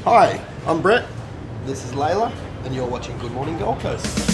Hi, I'm Brett, this is Layla, and you're watching Good Morning Gold Coast.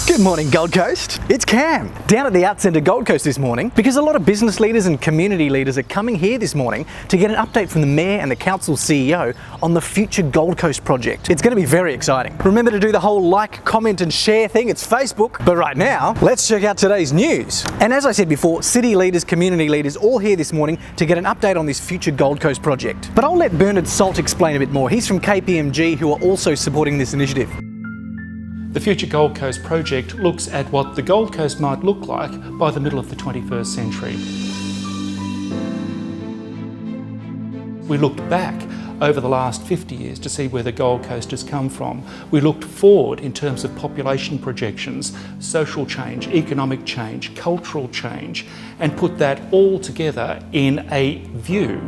Good morning, Gold Coast. It's Cam, down at the Arts Centre Gold Coast this morning because a lot of business leaders and community leaders are coming here this morning to get an update from the Mayor and the Council CEO on the future Gold Coast project. It's going to be very exciting. Remember to do the whole like, comment and share thing. It's Facebook. But right now, let's check out today's news. And as I said before, city leaders, community leaders, all here this morning to get an update on this future Gold Coast project. But I'll let Bernard Salt explain a bit more. He's from KPMG, who are also supporting this initiative. The Future Gold Coast project looks at what the Gold Coast might look like by the middle of the 21st century. We looked back over the last 50 years to see where the Gold Coast has come from. We looked forward in terms of population projections, social change, economic change, cultural change, and put that all together in a view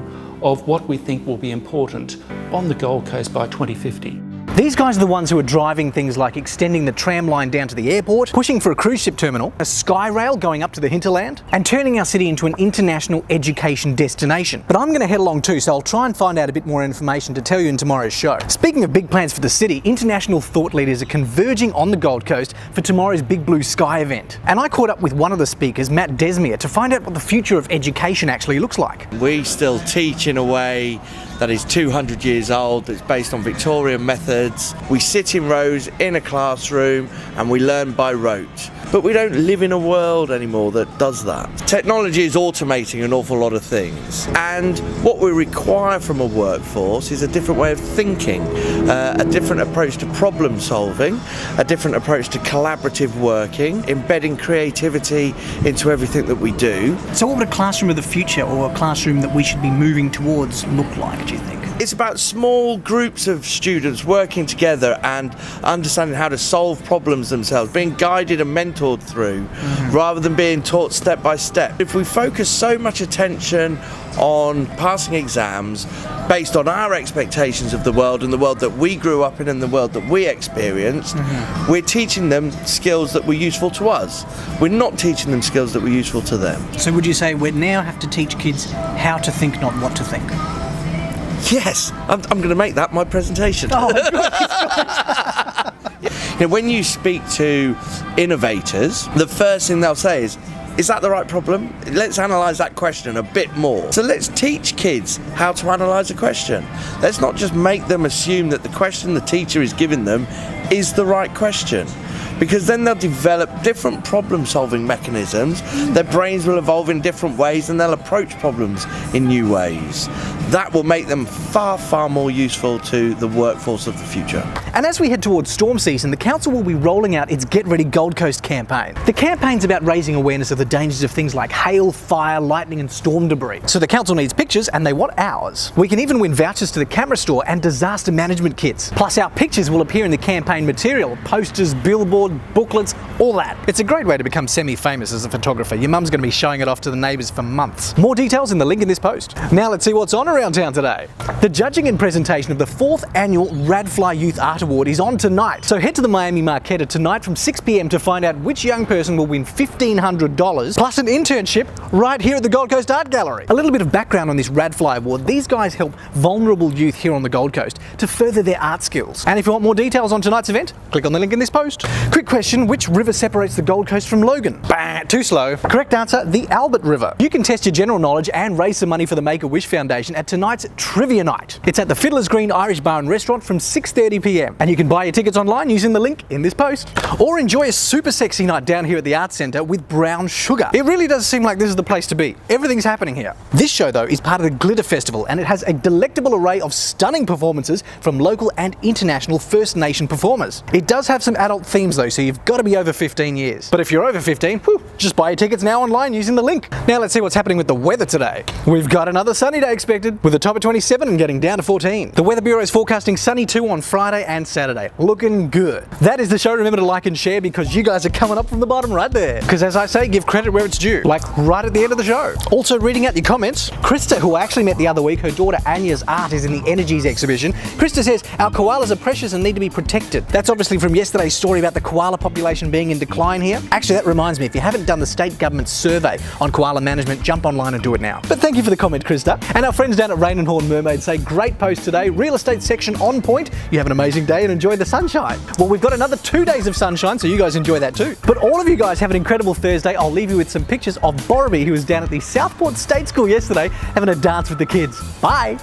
of what we think will be important on the Gold Coast by 2050. These guys are the ones who are driving things like extending the tram line down to the airport, pushing for a cruise ship terminal, a sky rail going up to the hinterland, and turning our city into an international education destination. But I'm going to head along too, so I'll try and find out a bit more information to tell you in tomorrow's show. Speaking of big plans for the city, international thought leaders are converging on the Gold Coast for tomorrow's Big Blue Sky event. And I caught up with one of the speakers, Matt Desmere, to find out what the future of education actually looks like. We still teach in a way that is 200 years old, that's based on Victorian methods. We sit in rows in a classroom and we learn by rote. But we don't live in a world anymore that does that. Technology is automating an awful lot of things. And what we require from a workforce is a different way of thinking, a different approach to problem solving, a different approach to collaborative working, embedding creativity into everything that we do. So what would a classroom of the future, or a classroom that we should be moving towards, look like, do you think? It's about small groups of students working together and understanding how to solve problems themselves, being guided and mentored through, rather than being taught step by step. If we focus so much attention on passing exams based on our expectations of the world and the world that we grew up in and the world that we experienced, we're teaching them skills that were useful to us. We're not teaching them skills that were useful to them. So would you say we now have to teach kids how to think, not what to think? Yes, I'm going to make that my presentation. Oh, you know, when you speak to innovators, the first thing they'll say is that the right problem? Let's analyse that question a bit more. So let's teach kids how to analyse a question. Let's not just make them assume that the question the teacher is giving them is the right question, because then they'll develop different problem-solving mechanisms. Their brains will evolve in different ways and they'll approach problems in new ways. That will make them far, far more useful to the workforce of the future. And as we head towards storm season, the council will be rolling out its Get Ready Gold Coast campaign. The campaign's about raising awareness of the dangers of things like hail, fire, lightning and storm debris. So the council needs pictures and they want ours. We can even win vouchers to the camera store and disaster management kits. Plus our pictures will appear in the campaign material, posters, billboard, booklets, all that. It's a great way to become semi-famous as a photographer. Your mum's going to be showing it off to the neighbours for months. More details in the link in this post. Now let's see what's on around town today. The judging and presentation of the 4th annual Radfly Youth Art Award is on tonight. So head to the Miami Marquetta tonight from 6 p.m. to find out which young person will win $1,500 plus an internship right here at the Gold Coast Art Gallery. A little bit of background on this Radfly Award. These guys help vulnerable youth here on the Gold Coast to further their art skills. And if you want more details on tonight's event, click on the link in this post. Quick question, which river separates the Gold Coast from Logan? Bah, too slow. Correct answer, the Albert River. You can test your general knowledge and raise some money for the Make-A-Wish Foundation at tonight's Trivia Night. It's at the Fiddler's Green Irish Bar and Restaurant from 6:30 p.m. And you can buy your tickets online using the link in this post. Or enjoy a super sexy night down here at the Arts Centre with Brown Sugar. It really does seem like this is the place to be. Everything's happening here. This show though is part of the Glitter Festival and it has a delectable array of stunning performances from local and international First Nation performers. It does have some adult themes though, so you've got to be over 15 years. But if you're over 15, just buy your tickets now online using the link. Now let's see what's happening with the weather today. We've got another sunny day expected. expected, with a top of 27 and getting down to 14. The Weather Bureau is forecasting sunny too on Friday and Saturday. Looking good. That is the show. Remember to like and share because you guys are coming up from the bottom right there. Because as I say, give credit where it's due, like right at the end of the show. Also reading out your comments, Krista, who I actually met the other week, her daughter Anya's art is in the Energies exhibition. Krista says, our koalas are precious and need to be protected. That's obviously from yesterday's story about the koala population being in decline here. Actually, that reminds me, if you haven't done the state government's survey on koala management, jump online and do it now. But thank you for the comment, Krista. And our friends down at Rain and Horn Mermaid say, great post today, real estate section on point. You have an amazing day and enjoy the sunshine. Well, we've got another 2 days of sunshine, so you guys enjoy that too. But all of you guys have an incredible Thursday. I'll leave you with some pictures of Borrowby, who was down at the Southport State School yesterday having a dance with the kids. Bye.